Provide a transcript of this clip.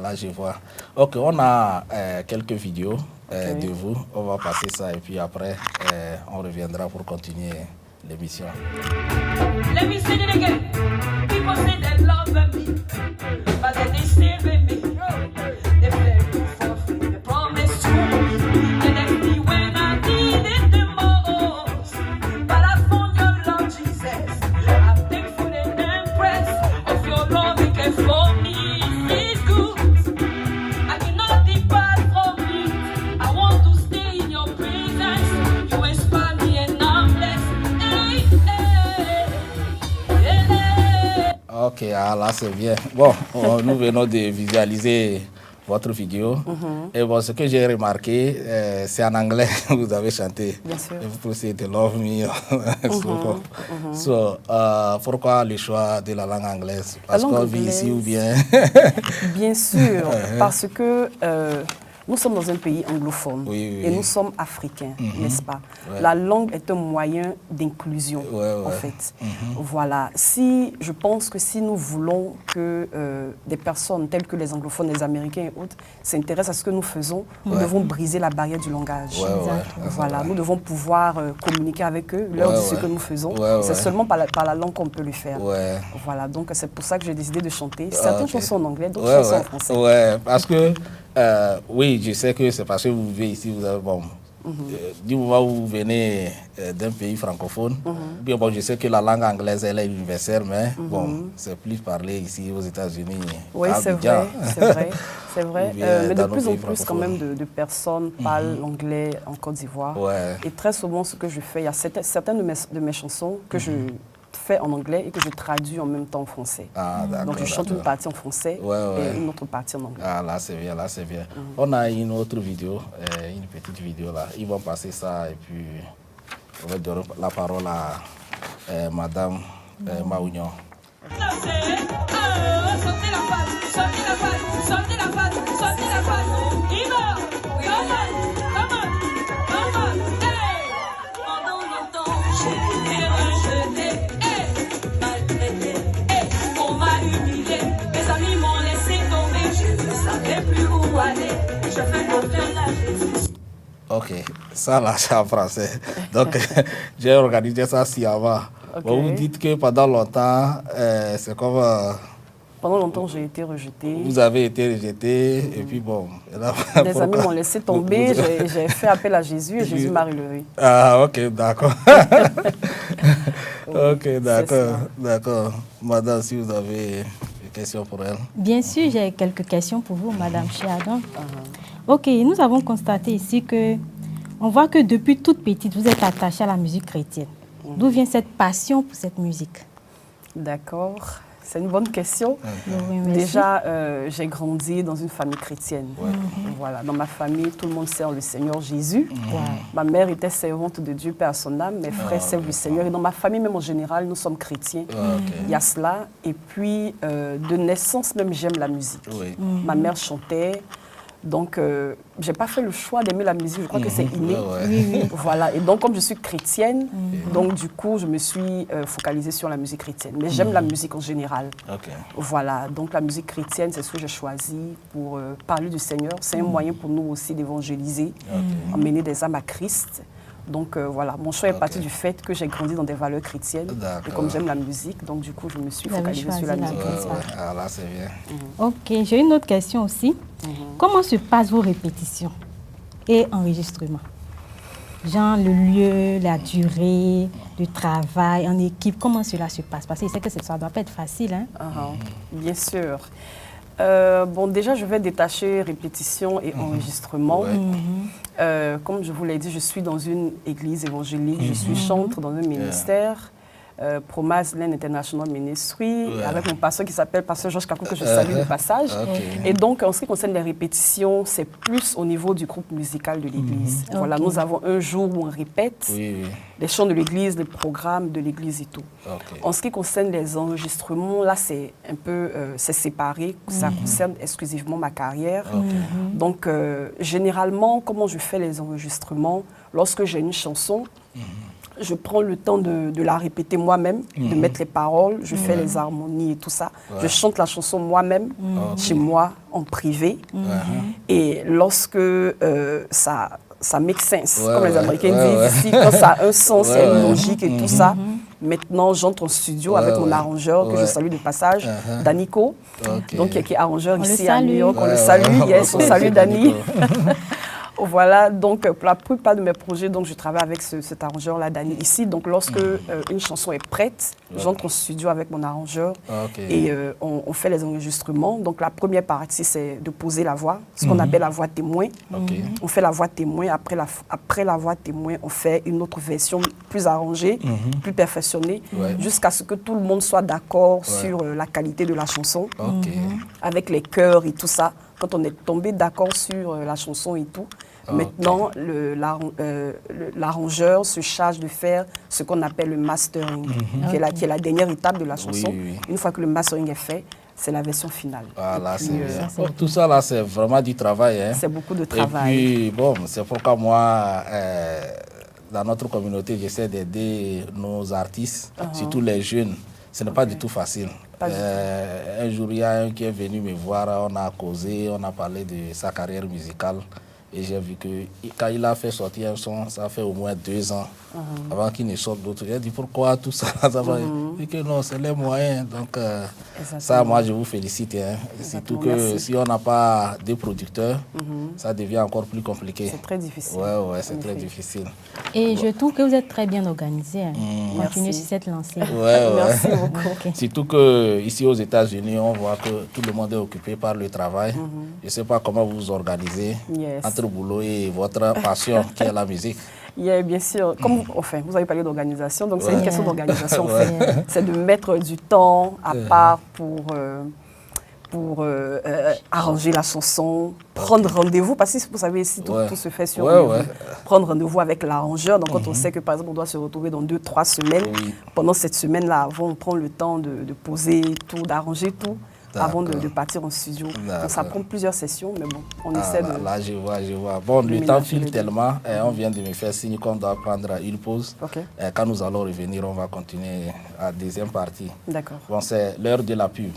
Là, je vois. Ok, on a quelques vidéos de vous. On va passer ça et puis après, on reviendra pour continuer l'émission. Let me sing it again. People say they love me, but then they still with me. They beg you for free, they promise to me. They left me when I needed the most. But I found your love, Jesus. I'm thankful and impressed of your love you care for me. It's good. I cannot depart from it. I want to stay in your presence. You inspire me and I'm blessed. Hey, hey, hey, hey. Ok, là c'est bien. Bon, nous venons de visualiser votre vidéo. Et bon, ce que j'ai remarqué, c'est en anglais que vous avez chanté. Bien sûr. Vous pouvez de Love Me. So, pourquoi le choix de la langue anglaise? Parce qu'on vit ici ou bien? Bien sûr, parce que nous sommes dans un pays anglophone Oui. et nous sommes africains, n'est-ce pas? La langue est un moyen d'inclusion, en fait. Voilà. Je pense que si nous voulons que des personnes telles que les anglophones, les Américains et autres s'intéressent à ce que nous faisons, nous devons briser la barrière du langage. Voilà. Nous devons pouvoir communiquer avec eux, leur dire ce que nous faisons. C'est seulement par la langue qu'on peut le faire. Voilà. Donc c'est pour ça que j'ai décidé de chanter certaines chansons en anglais, d'autres chansons en français. Ouais, parce que oui, je sais que c'est parce que vous vivez ici, vous avez, bon, du moment où vous venez d'un pays francophone, bien bon, je sais que la langue anglaise elle est universelle, mais bon, c'est plus parlé ici aux États-Unis. Oui, c'est vrai, c'est vrai. Mais de plus en plus quand même de personnes parlent l'anglais en Côte d'Ivoire. Et très souvent, ce que je fais, il y a certaines de mes chansons que je fais en anglais et que je traduis en même temps en français. Donc je chante une partie en français et une autre partie en anglais. Là c'est bien, là c'est bien. On a une autre vidéo, une petite vidéo là. Ils vont passer ça et puis on va donner la parole à Madame Maounion. Ok, ça là c'est en français. Donc j'ai organisé ça si avant. Bon, vous dites que pendant longtemps, c'est comme... Pendant longtemps, j'ai été rejetée. Vous avez été rejetée et puis bon... Des amis m'ont laissé tomber, j'ai fait appel à Jésus et Jésus m'a relevé. Ah, ok, d'accord. Ok, d'accord. Madame, si vous avez des questions pour elle. Bien sûr, j'ai quelques questions pour vous, Madame Chiadon. Ok, nous avons constaté ici que on voit que depuis toute petite, vous êtes attachée à la musique chrétienne. D'où vient cette passion pour cette musique? D'accord, c'est une bonne question. Oui, déjà, j'ai grandi dans une famille chrétienne. Voilà, dans ma famille, tout le monde sert le Seigneur Jésus. Ma mère était servante de Dieu, Père à son âme. Mes frères servent le Seigneur. Et dans ma famille, même en général, nous sommes chrétiens. Il y a cela. Et puis, de naissance même, j'aime la musique. Ma mère chantait. Donc, je n'ai pas fait le choix d'aimer la musique, je crois que c'est inné. Voilà. Et donc, comme je suis chrétienne, donc du coup, je me suis focalisée sur la musique chrétienne. Mais j'aime la musique en général. Voilà. Donc, la musique chrétienne, c'est ce que j'ai choisi pour parler du Seigneur. C'est un moyen pour nous aussi d'évangéliser, emmener des âmes à Christ. Donc voilà, mon choix est parti du fait que j'ai grandi dans des valeurs chrétiennes. Et comme j'aime la musique, donc du coup, je me suis focalisée sur la musique chrétienne. Là, c'est bien. Ok, j'ai une autre question aussi. Comment se passent vos répétitions et enregistrements? Genre le lieu, la durée, le travail en équipe, comment cela se passe? Parce que je sais que ça ne doit pas être facile. Hein? Bien sûr. Bon, déjà, je vais détacher répétition et enregistrement. Comme je vous l'ai dit, je suis dans une église évangélique, je suis chantre dans un ministère, Promise Land International Ministry, avec mon pasteur qui s'appelle Pasteur Georges Kakou, que je salue de passage. Et donc, en ce qui concerne les répétitions, c'est plus au niveau du groupe musical de l'église. Voilà, nous avons un jour où on répète les chants de l'église, les programmes de l'église et tout. En ce qui concerne les enregistrements, là, c'est un peu c'est séparé. Ça concerne exclusivement ma carrière. Donc, généralement, comment je fais les enregistrements? Lorsque j'ai une chanson, Je prends le temps de la répéter moi-même, de mettre les paroles, je fais les harmonies et tout ça. Je chante la chanson moi-même, chez moi, en privé. Et lorsque ça make sense, comme les Américains disent ici, quand ça a un sens, il y a une logique et tout ça. Maintenant, j'entre en studio avec mon arrangeur, que je salue de passage, Danico, donc qui est arrangeur ici à New York. On le salue, yes, on salue Dani. Voilà, donc pour la plupart de mes projets, donc, je travaille avec cet arrangeur-là, Dani, ici. Donc lorsque une chanson est prête, j'entre en studio avec mon arrangeur et on fait les enregistrements. Donc la première partie, c'est de poser la voix, ce qu'on appelle la voix témoin. On fait la voix témoin. Après la voix témoin, on fait une autre version plus arrangée, plus perfectionnée, jusqu'à ce que tout le monde soit d'accord sur la qualité de la chanson, avec les chœurs et tout ça. Quand on est tombé d'accord sur la chanson et tout, maintenant, l'arrangeur se charge de faire ce qu'on appelle le mastering, qui est la dernière étape de la chanson. Une fois que le mastering est fait, c'est la version finale. Voilà, tout ça, là, c'est vraiment du travail. Hein. C'est beaucoup de travail. Et puis, bon, c'est pourquoi moi, dans notre communauté, j'essaie d'aider nos artistes, surtout les jeunes. Ce n'est pas du tout facile. Un jour, il y a un qui est venu me voir, on a causé, on a parlé de sa carrière musicale. Et j'ai vu que quand il a fait sortir un son, ça fait au moins 2 ans avant qu'il ne sorte d'autres. J'ai dit pourquoi tout ça, Il dit que non, c'est les moyens. Donc ça, moi, je vous félicite. Hein. Surtout que si on n'a pas de producteurs, ça devient encore plus compliqué. C'est très difficile. Oui, c'est très difficile. Et je trouve que vous êtes très bien organisé. Hein. Continuez sur cette lancée. Merci beaucoup. Surtout qu'ici aux États-Unis, on voit que tout le monde est occupé par le travail. Je ne sais pas comment vous vous organisez entre le boulot et votre passion qui est la musique. Bien sûr. Comme vous avez parlé d'organisation, donc c'est une question d'organisation. C'est de mettre du temps à part pour arranger la chanson, prendre rendez-vous, parce que vous savez, ici, tout se fait sur prendre rendez-vous avec l'arrangeur. Donc, quand on sait que, par exemple, on doit se retrouver dans 2-3 semaines, pendant cette semaine-là, avant, on prend le temps de poser tout, d'arranger tout, avant de partir en studio. Donc, ça prend plusieurs sessions, mais bon, on essaie de... Là, je vois. Bon, le temps file tellement, on vient de me faire signe qu'on doit prendre une pause. Quand nous allons revenir, on va continuer à la deuxième partie. D'accord. Bon, c'est l'heure de la pub.